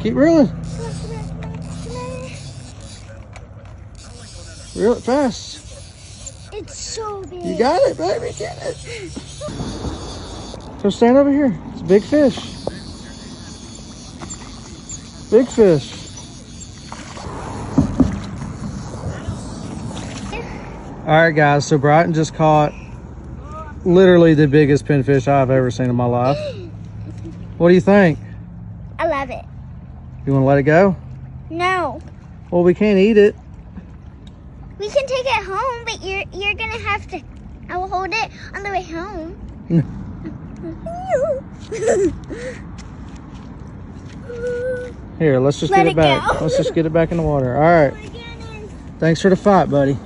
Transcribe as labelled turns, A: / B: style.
A: Keep reeling. Reel it fast.
B: It's so big.
A: You got it, baby. Get it. So stand over here. It's a big fish. Big fish. All right, guys. So Brighton just caught literally the biggest pinfish I've ever seen in my life. What do you think?
B: I love it.
A: You want to let it go?
B: No.
A: Well, we can't eat it.
B: We can take it home, but you're gonna have to. I will hold it on the way home.
A: Here, let's just
B: Let
A: get it
B: it
A: back.
B: go.
A: Let's just get it back in the water. All right.
B: Oh my goodness.
A: Thanks for the fight, buddy.